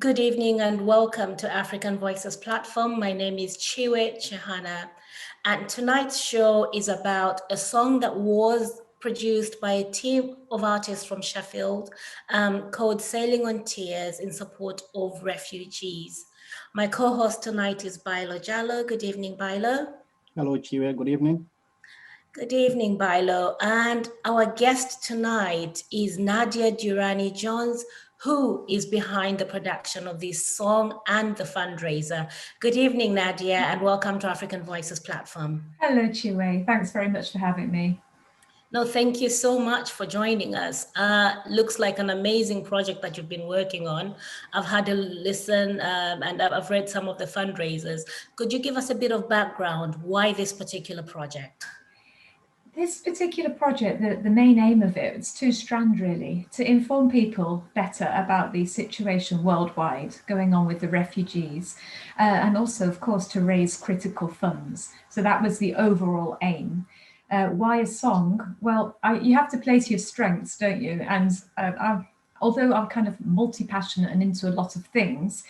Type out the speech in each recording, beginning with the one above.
Good evening and welcome to African Voices platform. My name is Chiwe Chihana, and tonight's show is about a song that was produced by a team of artists from Sheffield called Sailing on Tears in support of refugees. My co-host tonight is Bailo Jallo. Good evening, Bailo. Hello, Chiwe. Good evening. Good evening, Bailo. And our guest tonight is Nadia Durrani-Jones, who is behind the production of this song and the fundraiser. Good evening, Nadia, and welcome to African Voices platform. Hello, Chiwe. Thanks very much for having me. No, thank you so much for joining us. Looks like an amazing project that you've been working on. I've had a listen and I've read some of the fundraisers. Could you give us a bit of background? Why this particular project? This particular project, the main aim of it, it's two-strand really, to inform people better about the situation worldwide going on with the refugees, and also, of course, to raise critical funds. So that was the overall aim. Why a song? Well, you have to play to your strengths, don't you? And although I'm kind of multi-passionate and into a lot of things,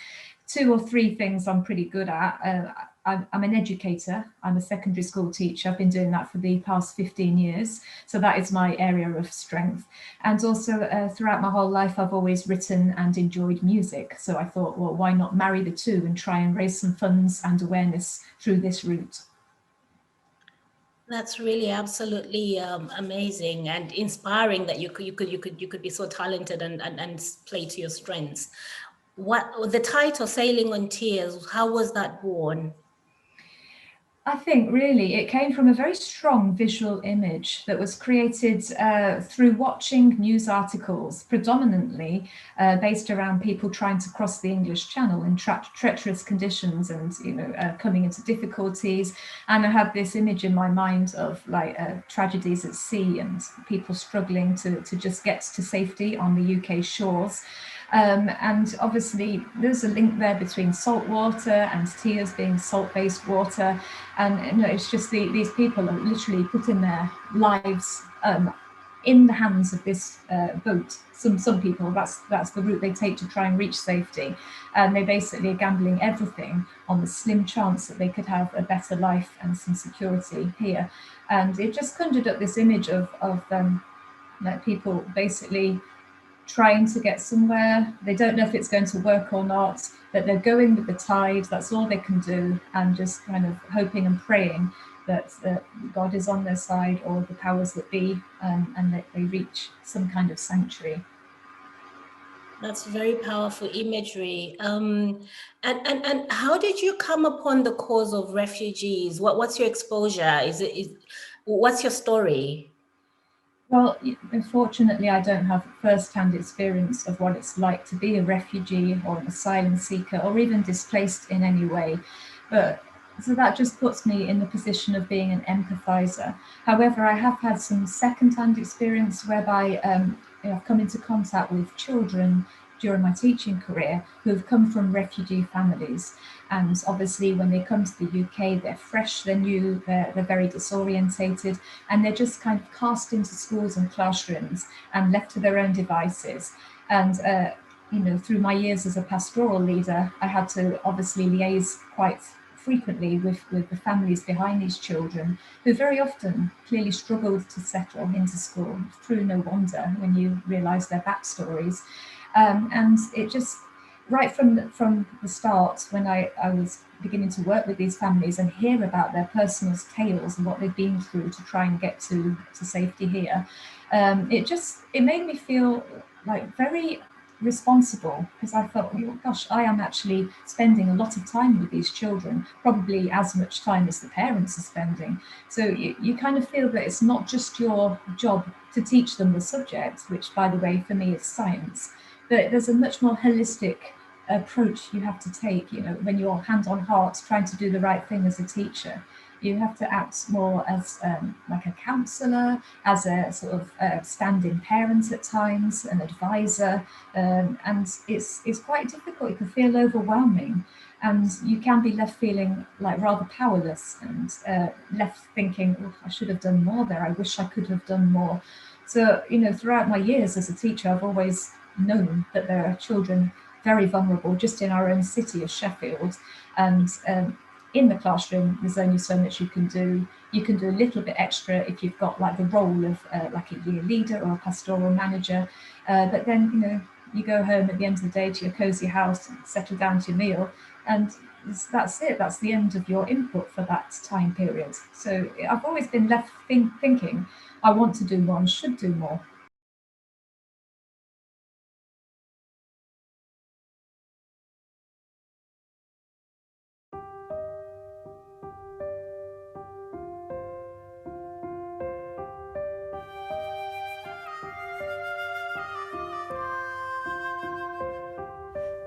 2 or 3 things I'm pretty good at. I'm an educator. I'm a secondary school teacher. I've been doing that for the past 15 years. So that is my area of strength. And also throughout my whole life, I've always written and enjoyed music. So I thought, well, why not marry the two and try and raise some funds and awareness through this route? That's really absolutely amazing and inspiring that you could be so talented and play to your strengths. What the title "Sailing on Tears"? How was that born? I think really it came from a very strong visual image that was created through watching news articles, predominantly based around people trying to cross the English Channel in treacherous conditions and coming into difficulties. And I had this image in my mind of like tragedies at sea and people struggling to just get to safety on the UK shores. And obviously there's a link there between salt water and tears being salt-based water. And it's just these people are literally putting their lives in the hands of this boat. Some people, that's the route they take to try and reach safety. And they basically are gambling everything on the slim chance that they could have a better life and some security here. And it just conjured up this image of like people basically trying to get somewhere. They don't know if it's going to work or not, but they're going with the tide. That's all they can do, and just kind of hoping and praying that God is on their side, or the powers that be, and that they reach some kind of sanctuary. That's very powerful imagery. And how did you come upon the cause of refugees? What's your exposure? What's your story? Well, unfortunately, I don't have first-hand experience of what it's like to be a refugee or an asylum seeker or even displaced in any way. So that just puts me in the position of being an empathizer. However, I have had some second-hand experience whereby I've come into contact with children during my teaching career who have come from refugee families. And obviously when they come to the UK, they're fresh, they're new, they're very disorientated, and they're just kind of cast into schools and classrooms and left to their own devices. And through my years as a pastoral leader, I had to obviously liaise quite frequently with the families behind these children, who very often clearly struggled to settle into school, through no wonder when you realise their backstories. And it just, right from the start, when I was beginning to work with these families and hear about their personal tales and what they've been through to try and get to safety here, it made me feel like very responsible, because I thought, oh, gosh, I am actually spending a lot of time with these children, probably as much time as the parents are spending. So you kind of feel that it's not just your job to teach them the subject, which, by the way, for me is science, but there's a much more holistic approach you have to take, when you're hand on heart trying to do the right thing as a teacher. You have to act more as like a counsellor, as a sort of stand-in parent at times, an advisor, and it's quite difficult. It can feel overwhelming, and you can be left feeling like rather powerless and left thinking, oh, I should have done more there. I wish I could have done more. So, throughout my years as a teacher, I've always known that there are children very vulnerable just in our own city of Sheffield. And in the classroom, there's only so much you can do. You can do a little bit extra if you've got like the role of like a year leader or a pastoral manager. But then, you know, you go home at the end of the day to your cozy house and settle down to your meal, and that's it. That's the end of your input for that time period. So I've always been left thinking, I want to do more and should do more.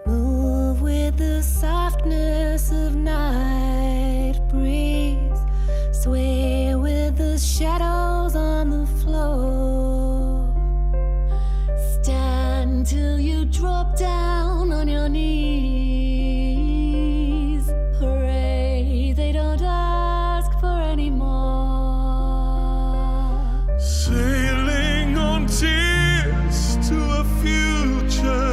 Move with the softness of night breeze, sway with the shadows on the floor, stand till you drop down on your knees, pray they don't ask for any more. Sailing on tears to a future.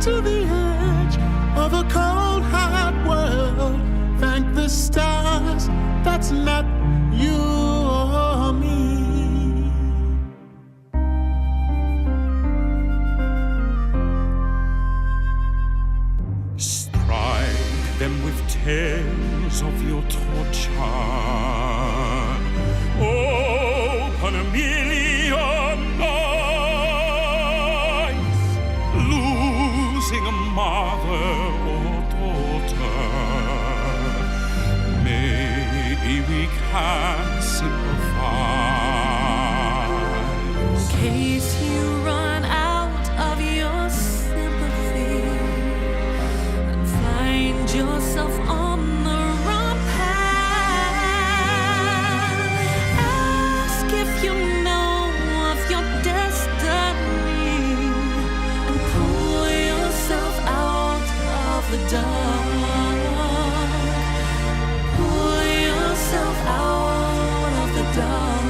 To the edge of a cold, hard world. Thank the stars, that's not you or me. Strike them with tales of your torture. Open a million eyes, losing a mother or daughter. Maybe we can sympathize. In case you run out of your sympathy and find yourself on the wrong path, ask if you know of your destiny and pull yourself out of the dark. Pull yourself out of the dark.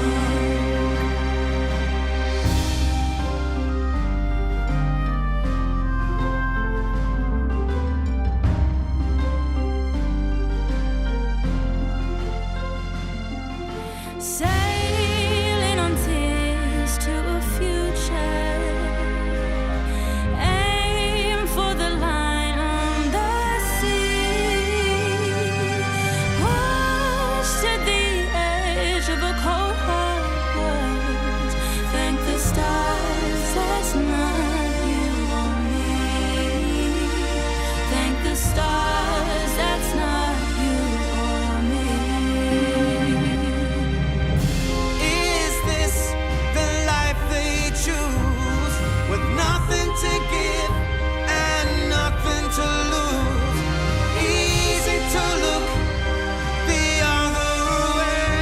Sailing on tears to a future. Aim for the line on the sea. Push to the edge of a cold hard world. Thank the stars that's not you or me. Thank the stars that's not you or me. Is this the life they choose, with nothing to give and nothing to lose? Easy to look the other way,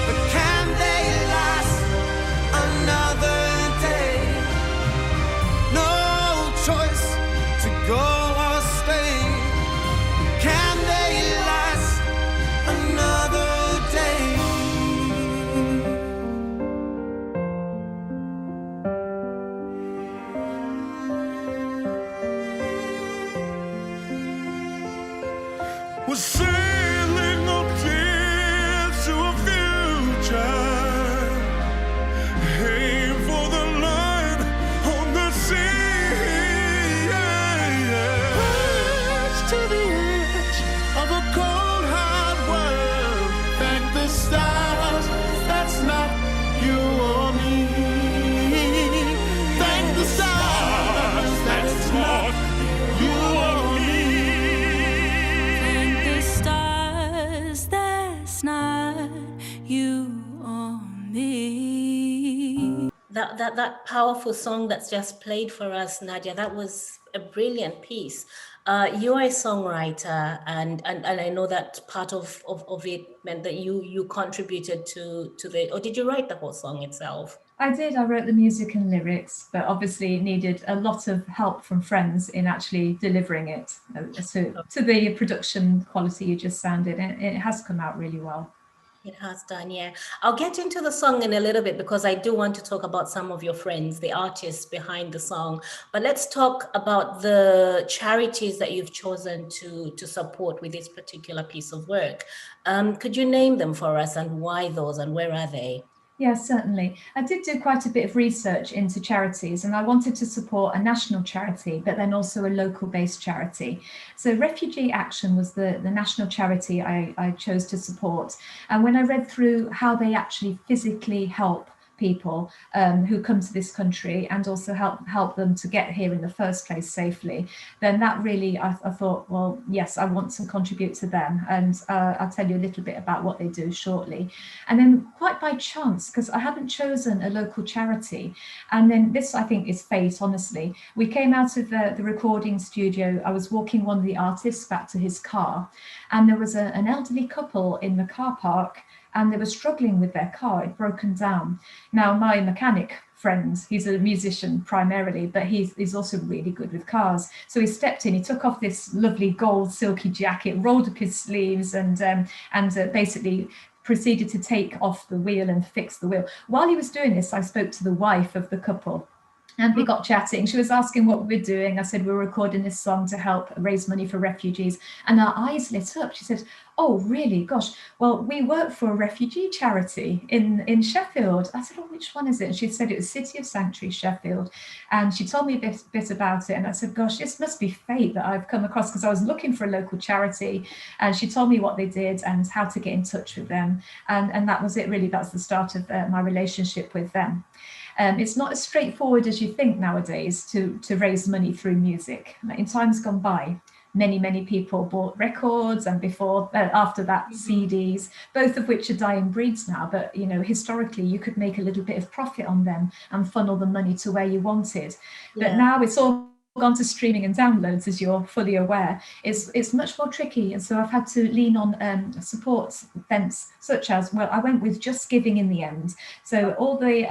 but can they last another day? No choice to go or stay. Can they last another day? We're sailing on tears to a future. Aim for the line on the sea. Push to the edge of a cold, hard world. Thank the stars, that's not you or me. Thank the stars, that's not you or me. Thank the stars that's not you or me. That powerful song that's just played for us, Nadia, that was a brilliant piece. You are a songwriter, and I know that part of it meant that you contributed to the, or did you write the whole song itself? I did. I wrote the music and lyrics, but obviously needed a lot of help from friends in actually delivering it to the production quality you just sounded. It has come out really well. It has done, yeah. I'll get into the song in a little bit because I do want to talk about some of your friends, the artists behind the song. But let's talk about the charities that you've chosen to support with this particular piece of work. Could you name them for us, and why those, and where are they? Yes, certainly. I did do quite a bit of research into charities, and I wanted to support a national charity, but then also a local-based charity. So Refugee Action was the national charity I chose to support. And when I read through how they actually physically help people who come to this country and also help them to get here in the first place safely, then that really, I thought, well, yes, I want to contribute to them. And I'll tell you a little bit about what they do shortly. And then quite by chance, because I hadn't chosen a local charity, and then this, I think, is fate, honestly. We came out of the recording studio. I was walking one of the artists back to his car, and there was an elderly couple in the car park, and they were struggling with their car. It'd broken down. Now, my mechanic friend, he's a musician primarily, but he's also really good with cars. So he stepped in, he took off this lovely gold silky jacket, rolled up his sleeves, and basically proceeded to take off the wheel and fix the wheel. While he was doing this, I spoke to the wife of the couple. And we got chatting. She was asking what we're doing. I said, we're recording this song to help raise money for refugees. And her eyes lit up. She said, oh, really? Gosh, well, we work for a refugee charity in Sheffield. I said, oh, which one is it? And she said it was City of Sanctuary, Sheffield. And she told me a bit about it. And I said, gosh, this must be fate that I've come across, because I was looking for a local charity. And she told me what they did and how to get in touch with them. And that was it, really. That's the start of my relationship with them. It's not as straightforward as you think nowadays to raise money through music. In times gone by, many people bought records, and after that CDs, both of which are dying breeds now. But you know, historically, you could make a little bit of profit on them and funnel the money to where you wanted. But now it's all gone to streaming and downloads, as you're fully aware. It's much more tricky, and so I've had to lean on support events such as, well, I went with JustGiving in the end. So all the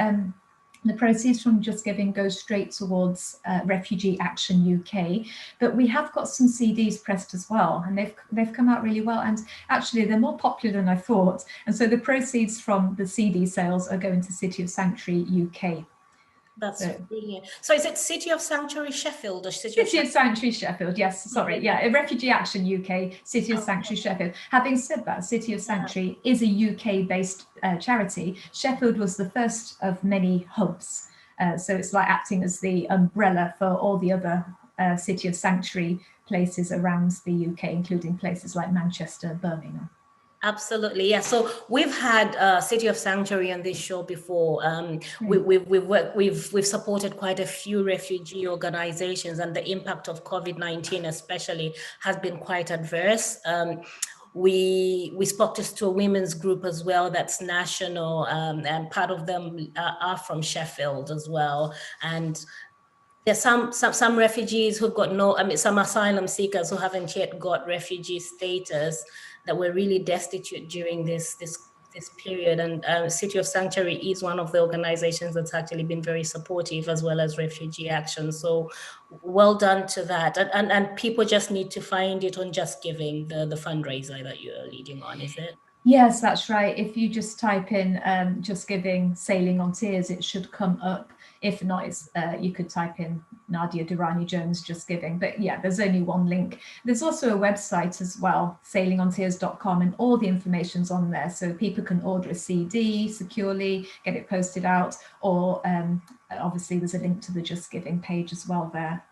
proceeds from JustGiving go straight towards Refugee Action UK, but we have got some CDs pressed as well, and they've come out really well, and actually they're more popular than I thought. And so the proceeds from the CD sales are going to City of Sanctuary UK. That's brilliant. So is it City of Sanctuary Sheffield or City of Sanctuary Sheffield? Yes, sorry. Yeah, Refugee Action UK, City of Sanctuary Sheffield. Having said that, City of Sanctuary is a UK-based charity. Sheffield was the first of many hubs. So it's like acting as the umbrella for all the other City of Sanctuary places around the UK, including places like Manchester, Birmingham. Absolutely, yeah. So we've had City of Sanctuary on this show before. We've supported quite a few refugee organizations, and the impact of COVID-19 especially has been quite adverse. We spoke to a women's group as well that's national, and part of them are from Sheffield as well. And there's some refugees who've got some asylum seekers who haven't yet got refugee status, that were really destitute during this period. And City of Sanctuary is one of the organizations that's actually been very supportive, as well as Refugee Action. So well done to that. And people just need to find it on JustGiving, the fundraiser that you're leading on, is it? Yes, that's right. If you just type in JustGiving Sailing on Tears, it should come up. If not, you could type in Nadia Durrani-Jones JustGiving. But yeah, there's only one link. There's also a website as well, sailingontears.com, and all the information's on there. So people can order a CD securely, get it posted out, or obviously there's a link to the JustGiving page as well there.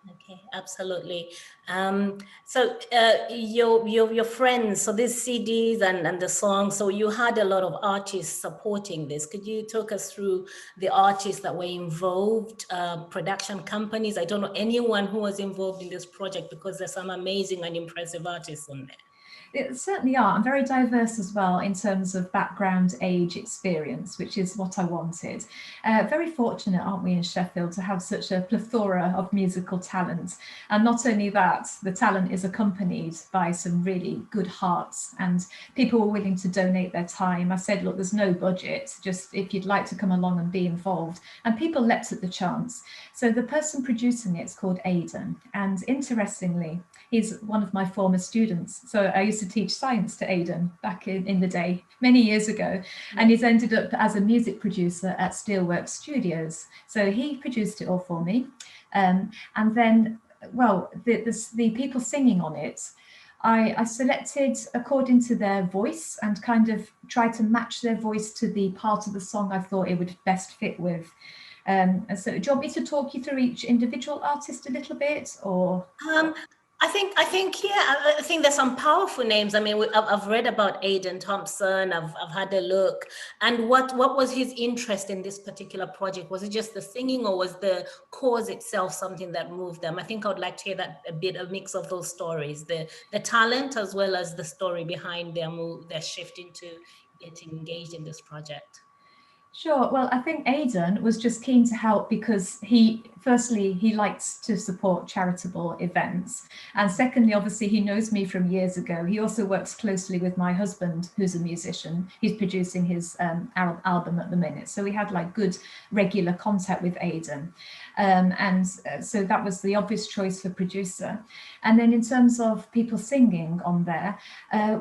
Okay, absolutely. So your friends, so these CDs and the songs, so you had a lot of artists supporting this. Could you talk us through the artists that were involved, production companies? I don't know anyone who was involved in this project, because there's some amazing and impressive artists on there. It certainly are, and very diverse as well in terms of background, age, experience, which is what I wanted. Very fortunate, aren't we, in Sheffield, to have such a plethora of musical talent. And not only that, the talent is accompanied by some really good hearts, and people were willing to donate their time. I said, look, there's no budget, just if you'd like to come along and be involved. And people leapt at the chance. So the person producing it's called Aidan, and interestingly, He's one of my former students. So I used to teach science to Aidan back in the day, many years ago. And he's ended up as a music producer at Steelworks Studios. So he produced it all for me. And then, well, the people singing on it, I selected according to their voice and kind of tried to match their voice to the part of the song I thought it would best fit with. So do you want me to talk you through each individual artist a little bit, or? I think yeah. I think there's some powerful names. I mean, I've read about Aidan Thompson. I've had a look. And what was his interest in this particular project? Was it just the singing, or was the cause itself something that moved them? I think I would like to hear that a mix of those stories, the talent as well as the story behind their move, their shift into getting engaged in this project. Sure. Well, I think Aidan was just keen to help because he likes to support charitable events. And secondly, obviously, he knows me from years ago. He also works closely with my husband, who's a musician. He's producing his album at the minute. So we had like good regular contact with Aidan. So that was the obvious choice for producer. And then in terms of people singing on there,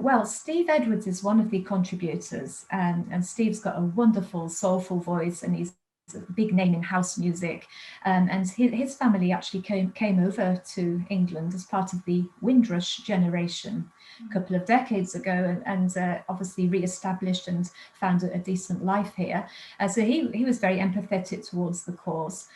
well, Steve Edwards is one of the contributors, and Steve's got a wonderful soulful voice, and he's a big name in house music. And his family actually came over to England as part of the Windrush generation a couple of decades ago, and obviously re-established and found a decent life here. So he was very empathetic towards the cause.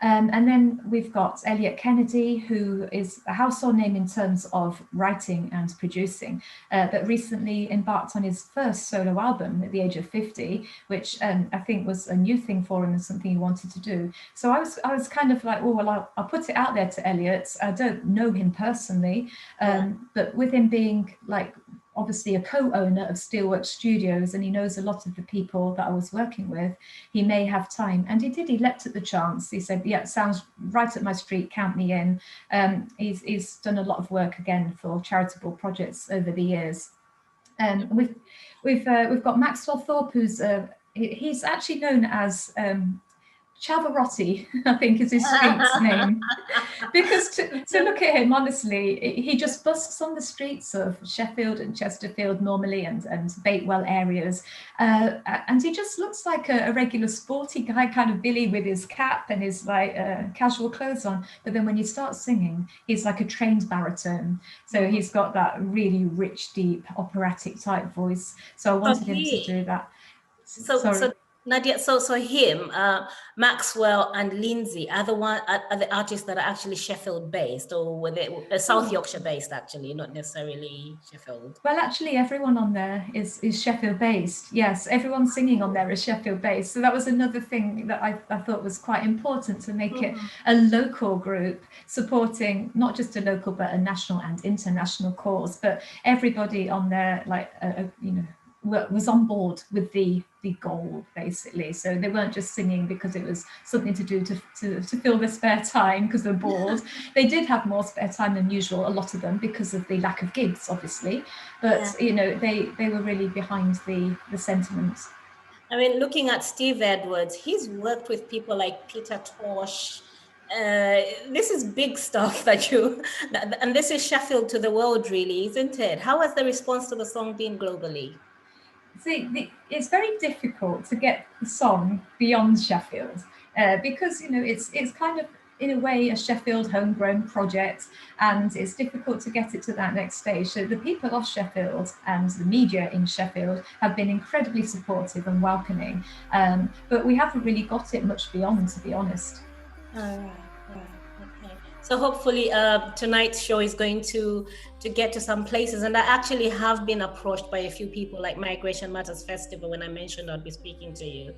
And then we've got Elliot Kennedy, who is a household name in terms of writing and producing, but recently embarked on his first solo album at the age of 50, which I think was a new thing for him and something he wanted to do. So I was kind of like, oh, well, I'll put it out there to Elliot. I don't know him personally, but with him being like, obviously a co-owner of Steelworks Studios, and he knows a lot of the people that I was working with, he may have time. And he did, he leapt at the chance. He said, yeah, it sounds right up my street, count me in. He's done a lot of work again for charitable projects over the years. We've got Maxwell Thorpe, who's he's actually known as Chavarotti, I think is his street's name, because to look at him, honestly, he just busts on the streets of Sheffield and Chesterfield normally, and Batewell areas, and he just looks like a regular sporty guy, kind of Billy with his cap and his like casual clothes on. But then when you start singing, he's like a trained baritone, so he's got that really rich, deep operatic type voice. So I wanted him to do that. So Nadia, so him, Maxwell and Lindsay are the artists that are actually Sheffield based, or were they South Yorkshire based actually, not necessarily Sheffield? Well, actually everyone on there is Sheffield based. Yes, everyone singing on there is Sheffield based. So that was another thing that I thought was quite important, to make it a local group supporting not just a local but a national and international cause. But everybody on there, like was on board with the goal, basically. So they weren't just singing because it was something to do to fill their spare time because they're bored. They did have more spare time than usual, a lot of them, because of the lack of gigs, obviously. But they were really behind the sentiment. I mean, looking at Steve Edwards, he's worked with people like Peter Tosh. This is big stuff and this is Sheffield to the world, really, isn't it? How has the response to the song been globally? See, it's very difficult to get the song beyond Sheffield because it's kind of in a way a Sheffield homegrown project, and it's difficult to get it to that next stage. So the people of Sheffield and the media in Sheffield have been incredibly supportive and welcoming, but we haven't really got it much beyond, to be honest. Okay. So hopefully tonight's show is going to get to some places. And I actually have been approached by a few people, like Migration Matters Festival, when I mentioned I'd be speaking to you,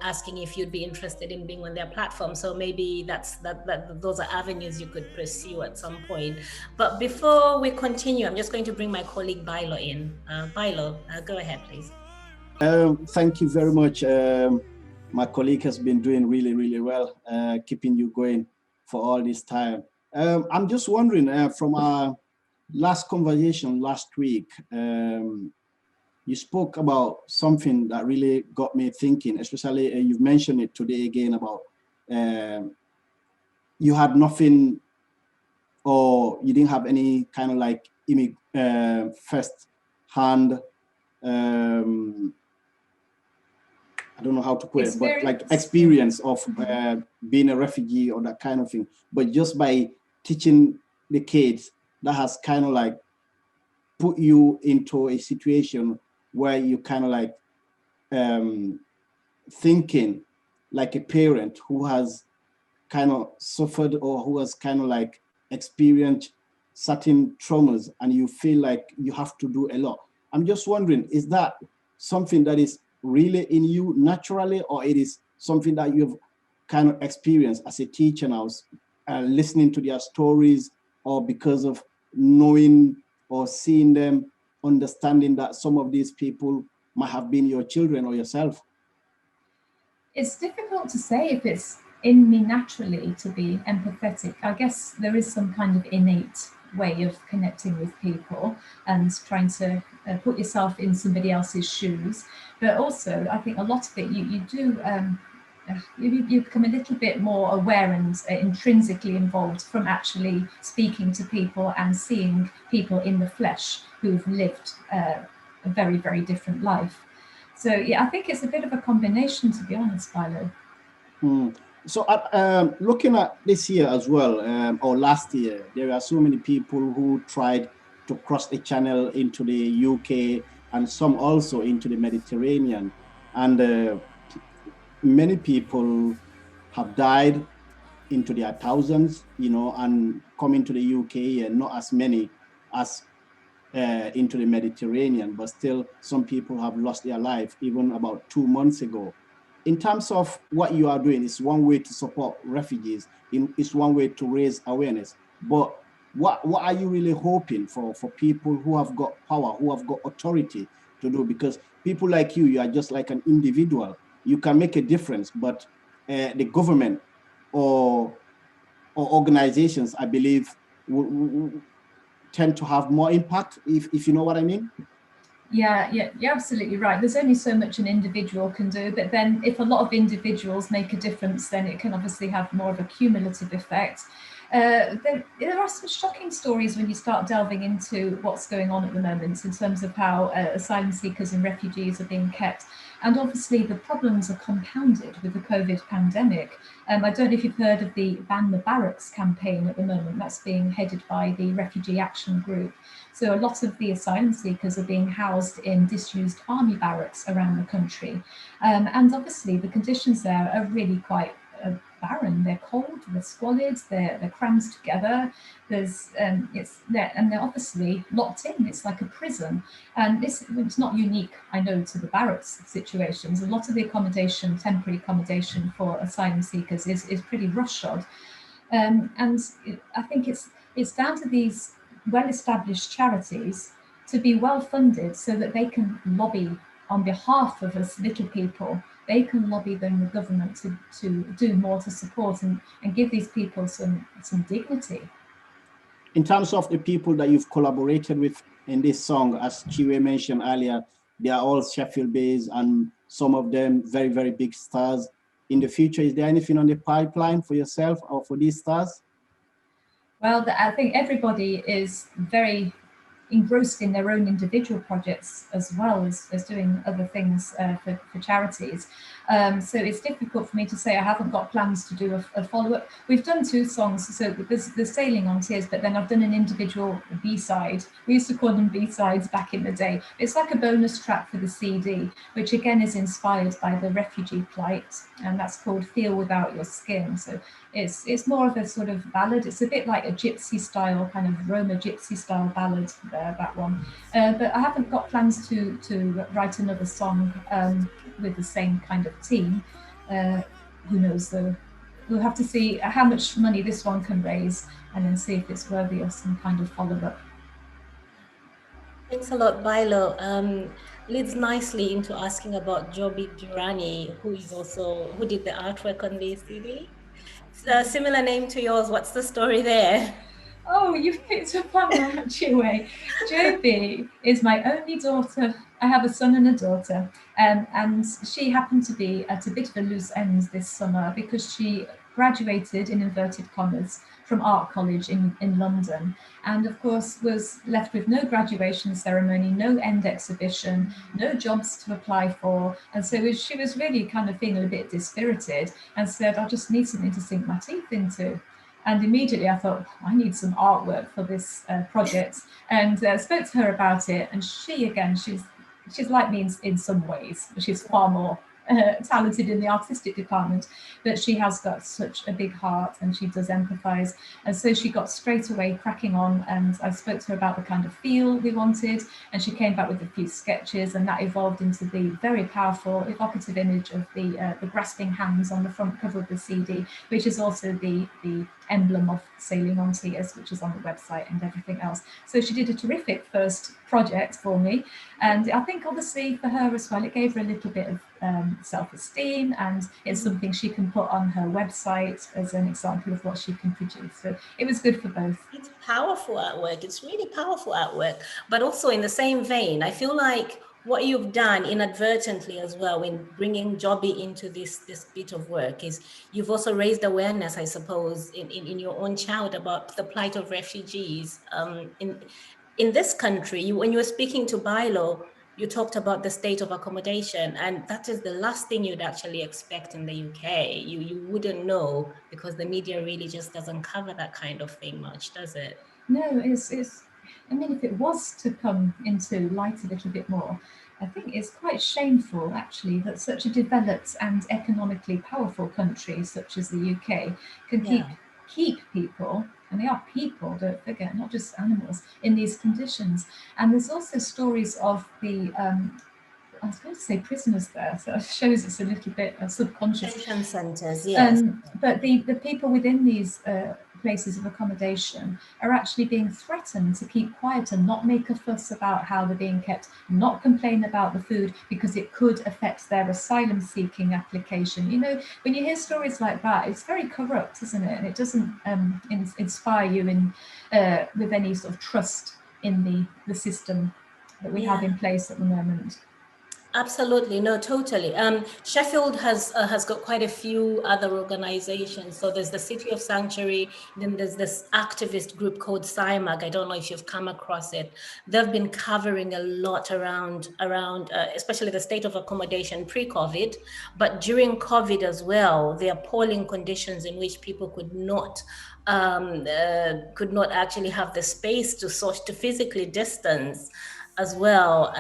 asking if you'd be interested in being on their platform. So maybe those are avenues you could pursue at some point. But before we continue, I'm just going to bring my colleague Bailo in. Bailo, go ahead, please. Thank you very much. My colleague has been doing really, really well, keeping you going for all this time. I'm just wondering, from our last conversation last week, you spoke about something that really got me thinking, especially you've mentioned it today again about you had nothing or you didn't have any kind of like first hand, I don't know how to put it, but like experience of being a refugee or that kind of thing. But just by teaching the kids, that has kind of like put you into a situation where you kind of like thinking like a parent who has kind of suffered or who has kind of like experienced certain traumas, and you feel like you have to do a lot. I'm just wondering, is that something that is really in you naturally, or it is something that you've kind of experienced as a teacher now, listening to their stories, or because of knowing or seeing them, understanding that some of these people might have been your children or yourself? It's difficult to say if it's in me naturally to be empathetic. I guess there is some kind of innate way of connecting with people and trying to put yourself in somebody else's shoes. But also, I think a lot of it, you do, you become a little bit more aware and intrinsically involved from actually speaking to people and seeing people in the flesh who've lived a very, very different life. So yeah, I think it's a bit of a combination, to be honest, Philo. So looking at this year as well, or last year, there are so many people who tried to cross the channel into the UK and some also into the Mediterranean. And many people have died into their thousands, you know, and coming to the UK, and not as many as into the Mediterranean, but still some people have lost their life even about 2 months ago. In terms of what you are doing, it's one way to support refugees, it's one way to raise awareness, but what are you really hoping for people who have got power, who have got authority to do? Because people like you are just like an individual. You can make a difference, but the government or organizations, I believe, tend to have more impact, if you know what I mean. Yeah, you're absolutely right. There's only so much an individual can do, but then if a lot of individuals make a difference, then it can obviously have more of a cumulative effect. There are some shocking stories when you start delving into what's going on at the moment in terms of how asylum seekers and refugees are being kept. And obviously the problems are compounded with the COVID pandemic. I don't know if you've heard of the Ban the Barracks campaign at the moment. That's being headed by the Refugee Action Group. So a lot of the asylum seekers are being housed in disused army barracks around the country. And obviously the conditions there are really quite barren. They're cold, they're squalid, they're crammed together. And they're obviously locked in. It's like a prison. And it's not unique, I know, to the barracks situations. A lot of the accommodation, temporary accommodation for asylum seekers is pretty roughshod. And I think it's down to these well-established charities to be well funded so that they can lobby on behalf of us little people. They can lobby the government to do more to support and give these people some dignity. In terms of the people that you've collaborated with in this song, as Chiwe mentioned earlier, they are all Sheffield based and some of them very, very big stars. In the future, is there anything on the pipeline for yourself or for these stars? Well, I think everybody is very engrossed in their own individual projects as well as doing other things for charities. So it's difficult for me to say. I haven't got plans to do a follow-up. We've done 2 songs, so there's Sailing on Tears, but then I've done an individual B-side. We used to call them B-sides back in the day. It's like a bonus track for the CD, which again is inspired by the refugee plight, and that's called Feel Without Your Skin. So it's more of a sort of ballad. It's a bit like a gypsy style, kind of Roma gypsy style ballad, that one. But I haven't got plans to write another song with the same kind of team. Who knows though? We'll have to see how much money this one can raise and then see if it's worthy of some kind of follow-up. Thanks a lot, Bilo. Leads nicely into asking about Joby Durrani, who did the artwork on the CD. It's a similar name to yours. What's the story there? Oh, you've picked up on that, Chiwe. Joby is my only daughter. I have a son and a daughter, and she happened to be at a bit of a loose end this summer because she graduated, in inverted commas, from Art College in London, and of course was left with no graduation ceremony, no end exhibition, no jobs to apply for. And so she was really kind of feeling a bit dispirited and said, I just need something to sink my teeth into. And immediately I thought, I need some artwork for this project, and spoke to her about it. And she, again, she's like me in some ways, but she's far more talented in the artistic department, but she has got such a big heart and she does empathize. And so she got straight away cracking on, and I spoke to her about the kind of feel we wanted, and she came back with a few sketches, and that evolved into the very powerful evocative image of the grasping hands on the front cover of the CD, which is also the emblem of Sailing on Tears, which is on the website and everything else. So she did a terrific first project for me, and I think obviously for her as well, it gave her a little bit of self-esteem, and it's something she can put on her website as an example of what she can produce. So it was good for both. It's powerful artwork. It's really powerful artwork. But also in the same vein, I feel like what you've done inadvertently as well in bringing Joby into this bit of work is you've also raised awareness, I suppose, in your own child about the plight of refugees in this country. When you were speaking to Bilo, you talked about the state of accommodation, and that is the last thing you'd actually expect in the UK. You wouldn't know, because the media really just doesn't cover that kind of thing much, does it? No, it's I mean, if it was to come into light a little bit more, I think it's quite shameful, actually, that such a developed and economically powerful country such as the UK can keep people, and they are people, don't forget, not just animals, in these conditions. And there's also stories of the I was going to say prisoners there, so it shows it's a little bit subconscious. Detention centres, yes. But the people within these places of accommodation are actually being threatened to keep quiet and not make a fuss about how they're being kept, not complain about the food, because it could affect their asylum seeking application. You know, when you hear stories like that, it's very corrupt, isn't it? And it doesn't inspire you with any sort of trust in the system that we have in place at the moment. Absolutely, no, totally. Sheffield has got quite a few other organizations. So there's the City of Sanctuary, then there's this activist group called CIMAC. I don't know if you've come across it. They've been covering a lot around especially the state of accommodation pre-COVID, but during COVID as well, the appalling conditions in which people could not actually have the space to physically distance as well,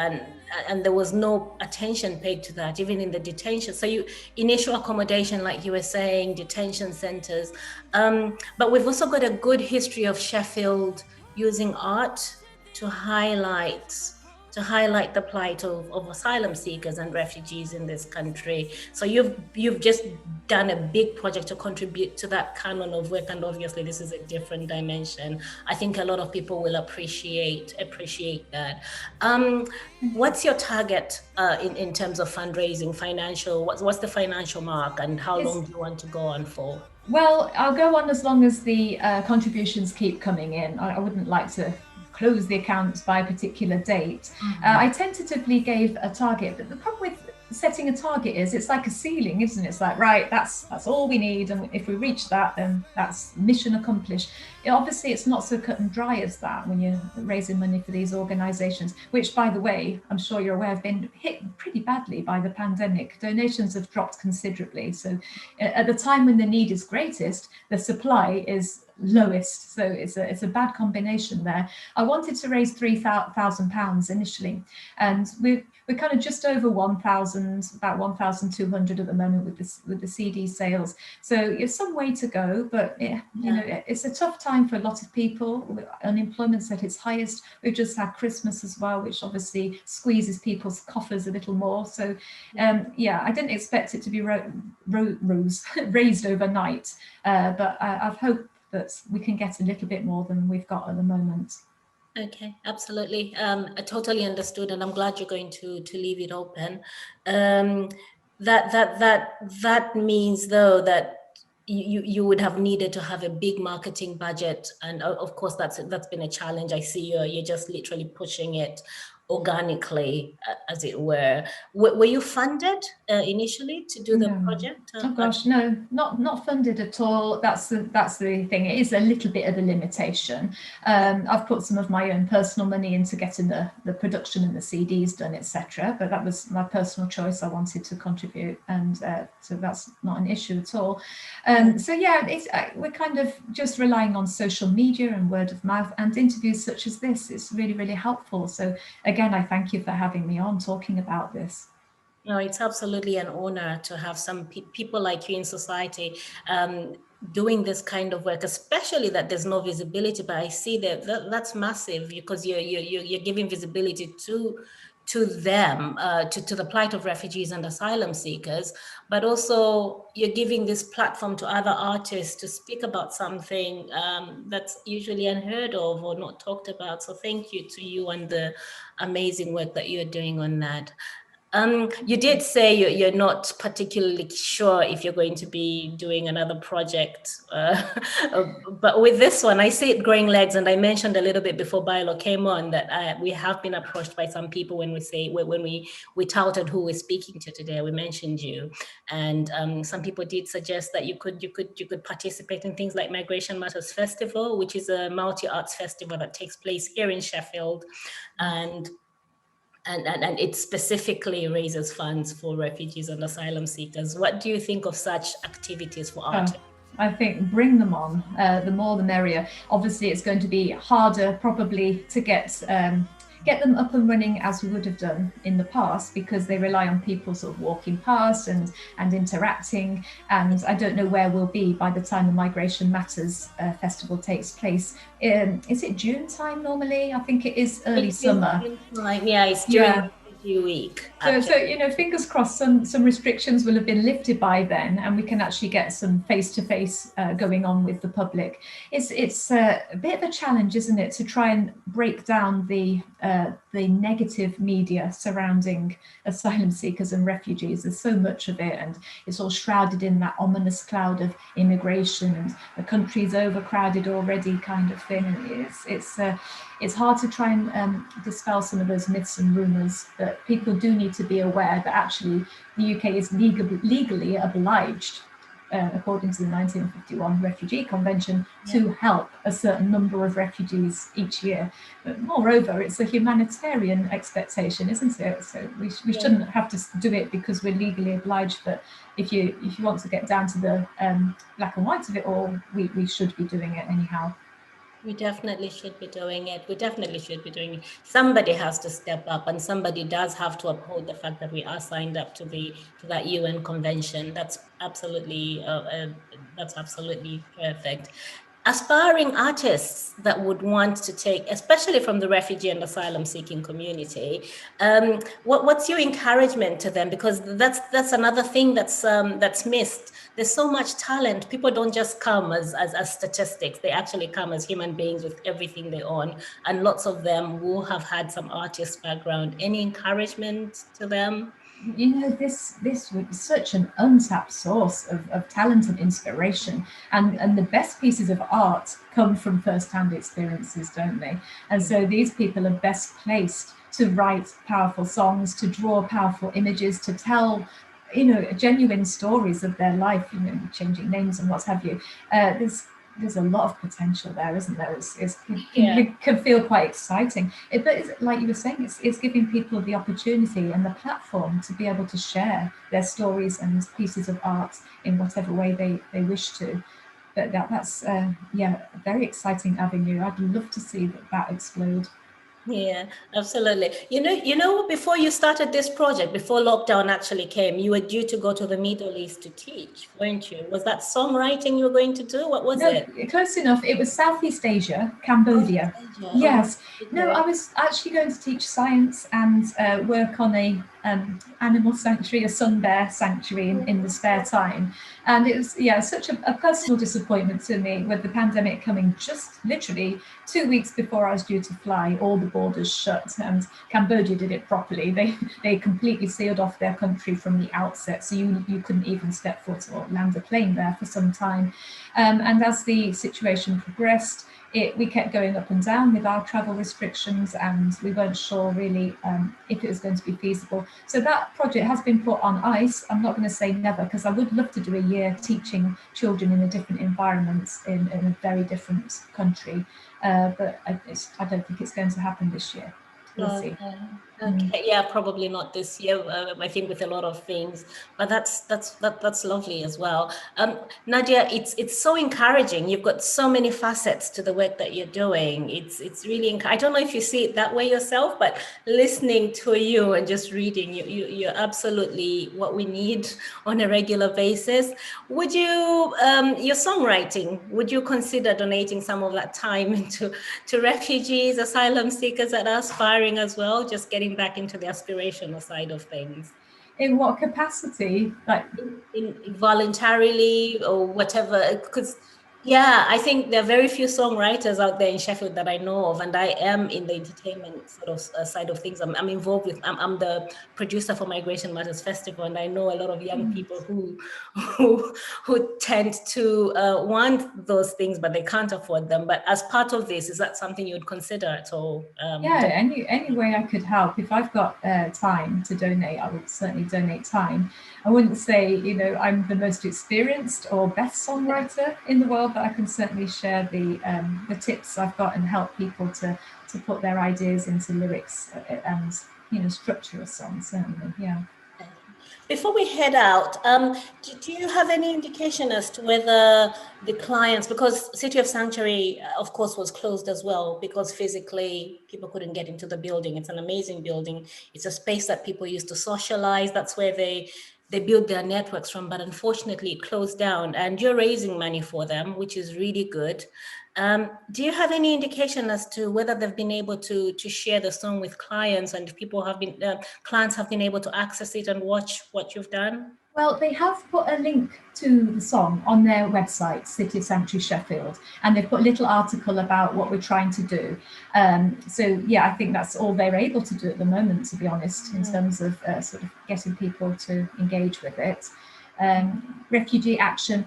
and there was no attention paid to that, even in the detention. So initial accommodation, like you were saying, detention centers, but we've also got a good history of Sheffield using art to highlight the plight of asylum seekers and refugees in this country. So you've just done a big project to contribute to that canon of work, and obviously this is a different dimension. I think a lot of people will appreciate that. What's your target in terms of fundraising, financial? What's the financial mark, and how long do you want to go on for? Well, I'll go on as long as the contributions keep coming in. I wouldn't like to close the accounts by a particular date. I tentatively gave a target, but the problem with setting a target is it's like a ceiling, isn't it? It's like, right, that's all we need, and if we reach that, then that's mission accomplished. Obviously, it's not so cut and dry as that when you're raising money for these organisations, which, by the way, I'm sure you're aware, have been hit pretty badly by the pandemic. Donations have dropped considerably. So at the time when the need is greatest, the supply is lowest. So it's a bad combination there. I wanted to raise £3,000 initially, and we're kind of just over 1,000, about 1,200 at the moment with the CD sales. So it's some way to go, but you know, it's a tough time for a lot of people. Unemployment's at its highest. We've just had Christmas as well, which obviously squeezes people's coffers a little more. So I didn't expect it to be raised overnight, but I've hoped that we can get a little bit more than we've got at the moment. Okay, absolutely. I totally understood, and I'm glad you're going to leave it open. That means though that you would have needed to have a big marketing budget, and of course that's been a challenge. I see you're just literally pushing it organically, as it were. Were you funded initially to do the project? Oh gosh, no, not funded at all. That's the thing. It is a little bit of a limitation. I've put some of my own personal money into getting the production and the CDs done, etc. But that was my personal choice. I wanted to contribute, and so that's not an issue at all. So yeah, we're kind of just relying on social media and word of mouth, and interviews such as this. It's really, really helpful. So again, I thank you for having me on talking about this. No, it's absolutely an honor to have some people like you in society doing this kind of work, especially that there's no visibility. But I see that's massive, because you're giving visibility to them, to the plight of refugees and asylum seekers, but also you're giving this platform to other artists to speak about something that's usually unheard of or not talked about. So thank you to you and the amazing work that you're doing on that. You did say you're not particularly sure if you're going to be doing another project, but with this one, I see it growing legs. And I mentioned a little bit before Bilo came on that we have been approached by some people when we touted who we're speaking to today. We mentioned you, and some people did suggest that you could participate in things like Migration Matters Festival, which is a multi-arts festival that takes place here in Sheffield, and it specifically raises funds for refugees and asylum seekers. What do you think of such activities for artists? I think bring them on, the more the merrier. Obviously, it's going to be harder probably to get them up and running as we would have done in the past, because they rely on people sort of walking past and interacting. And I don't know where we'll be by the time the Migration Matters Festival takes place. Is it June time normally? I think it is early summer. Yeah, it's during week. So you know, fingers crossed, some restrictions will have been lifted by then, and we can actually get some face-to-face going on with the public. It's a bit of a challenge, isn't it, to try and break down the negative media surrounding asylum seekers and refugees. There's so much of it, and it's all shrouded in that ominous cloud of immigration and the country's overcrowded already kind of thing. And it's hard to try and dispel some of those myths and rumours, that people do need to be aware that actually the UK is legally obliged, according to the 1951 Refugee Convention, to help a certain number of refugees each year. But moreover, it's a humanitarian expectation, isn't it? So we shouldn't have to do it because we're legally obliged. But if you want to get down to the black and white of it all, we should be doing it anyhow. We definitely should be doing it. Somebody has to step up, and somebody does have to uphold the fact that we are signed up to that UN convention. That's absolutely perfect. Aspiring artists that would want to take, especially from the refugee and asylum seeking community, what's your encouragement to them? Because that's another thing that's missed. There's so much talent. People don't just come as statistics. They actually come as human beings with everything they own. And lots of them will have had some artist background. Any encouragement to them? You know, this would be such an untapped source of talent and inspiration. And the best pieces of art come from first-hand experiences, don't they? And so these people are best placed to write powerful songs, to draw powerful images, to tell, you know, genuine stories of their life, you know, changing names and what have you. There's a lot of potential there, isn't there? It can feel quite exciting. But like you were saying, it's giving people the opportunity and the platform to be able to share their stories and pieces of art in whatever way they wish to. But that's a very exciting avenue. I'd love to see that explode. Yeah, absolutely. You know, before you started this project, before lockdown actually came, you were due to go to the Middle East to teach, weren't you? Was that songwriting you were going to do? What was it? Close enough. It was Southeast Asia, Cambodia. Yes. No, I was actually going to teach science and work on a animal sanctuary, a sun bear sanctuary in the spare time. And it was, such a personal disappointment to me with the pandemic coming just literally 2 weeks before I was due to fly, all the borders shut, and Cambodia did it properly. They completely sealed off their country from the outset, so you couldn't even step foot or land a plane there for some time. And as the situation progressed, we kept going up and down with our travel restrictions, and we weren't sure really if it was going to be feasible. So that project has been put on ice. I'm not going to say never, because I would love to do a year teaching children in a different environment in a very different country, but I don't think it's going to happen this year. We'll see. Okay, yeah, probably not this year. I think with a lot of things, but that's lovely as well. Nadia, it's so encouraging. You've got so many facets to the work that you're doing. It's really. I don't know if you see it that way yourself, but listening to you and just reading, you're absolutely what we need on a regular basis. Would you, your songwriting, would you consider donating some of that time to refugees, asylum seekers that are aspiring as well, just getting back into the aspirational side of things? In what capacity? Like in voluntarily or whatever? Because yeah, I think there are very few songwriters out there in Sheffield that I know of, and I am in the entertainment sort of side of things. I'm involved with. I'm the producer for Migration Matters Festival, and I know a lot of young people who tend to want those things, but they can't afford them. But as part of this, is that something you would consider at all? Yeah, any way I could help. If I've got time to donate, I would certainly donate time. I wouldn't say, you know, I'm the most experienced or best songwriter in the world, but I can certainly share the tips I've got and help people to put their ideas into lyrics and, you know, structure a song, certainly, yeah. Before we head out, do you have any indication as to whether the clients, because City of Sanctuary, of course, was closed as well, because physically people couldn't get into the building. It's an amazing building. It's a space that people used to socialize. That's where they build their networks from, but unfortunately it closed down, and you're raising money for them, which is really good. Do you have any indication as to whether they've been able to share the song with clients, and people have been, clients have been able to access it and watch what you've done? Well, they have put a link to the song on their website, City of Sanctuary Sheffield, and they've put a little article about what we're trying to do. So yeah, I think that's all they're able to do at the moment, to be honest, in terms of sort of getting people to engage with it. Refugee Action,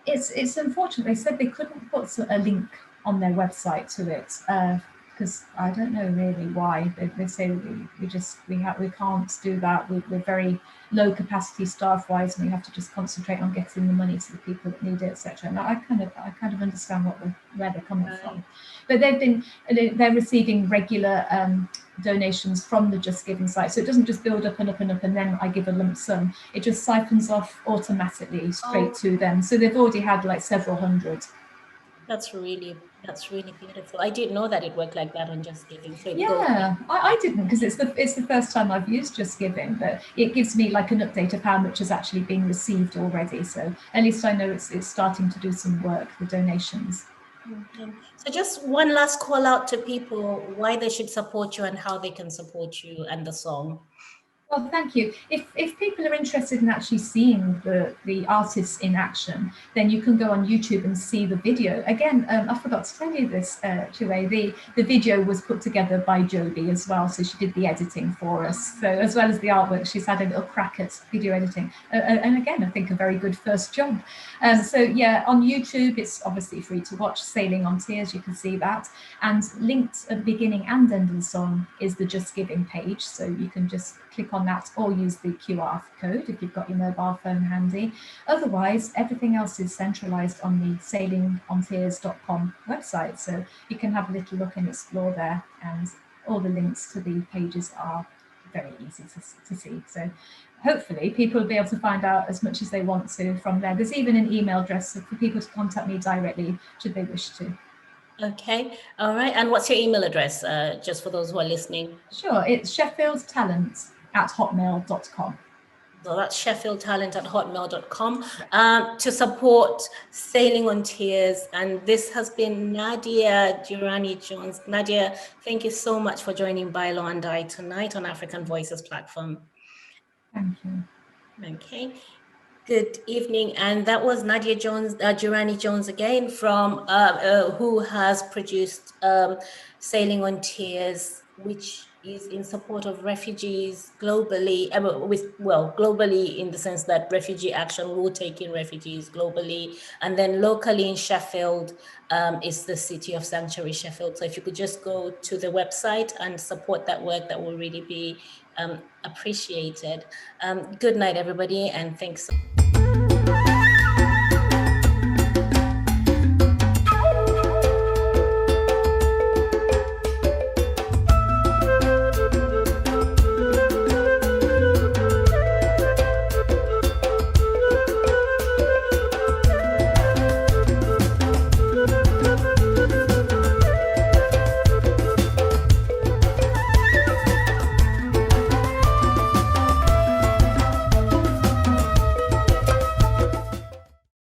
it's unfortunate. They said they couldn't put a link on their website to it, because I don't know really why. They say we can't do that. We're very low capacity staff wise, and we have to just concentrate on getting the money to the people that need it, etc. And I kind of understand where they're coming from. But they're receiving regular donations from the JustGiving site, so it doesn't just build up and up and up, and then I give a lump sum. It just siphons off automatically straight to them. So they've already had like several hundred. That's really beautiful. I didn't know that it worked like that on JustGiving. So yeah, I didn't, because it's the first time I've used JustGiving, but it gives me like an update of how much has actually been received already. So at least I know it's starting to do some work, the donations. Okay. So just one last call out to people, why they should support you and how they can support you and the song. Well, thank you. If people are interested in actually seeing the artists in action, then you can go on YouTube and see the video. Again, I forgot to tell you this, Chue, the video was put together by Joby as well, so she did the editing for us. So as well as the artwork, she's had a little crack at video editing. And again, I think a very good first job. So yeah, on YouTube, it's obviously free to watch, Sailing on Tears, you can see that. And linked at the beginning and end of the song is the JustGiving page, so you can just click on that or use the QR code if you've got your mobile phone handy. Otherwise, everything else is centralized on the sailingontears.com website, so you can have a little look and explore there, and all the links to the pages are very easy to see. So hopefully people will be able to find out as much as they want to from there. There's even an email address for people to contact me directly should they wish to. Okay, all right. And what's your email address, just for those who are listening? Sure, it's sheffieldtalent@hotmail.com. So that's sheffieldtalent@hotmail.com to support Sailing on Tears. And this has been Nadia Durrani-Jones. Nadia, thank you so much for joining Bailo and I tonight on African Voices platform. Thank you. Okay. Good evening, and that was Nadia Durrani-Jones again, from who has produced Sailing on Tears which is in support of refugees globally, globally in the sense that Refugee Action will take in refugees globally. And then locally in Sheffield is the City of Sanctuary Sheffield. So if you could just go to the website and support that work, that will really be appreciated. Good night, everybody, and thanks.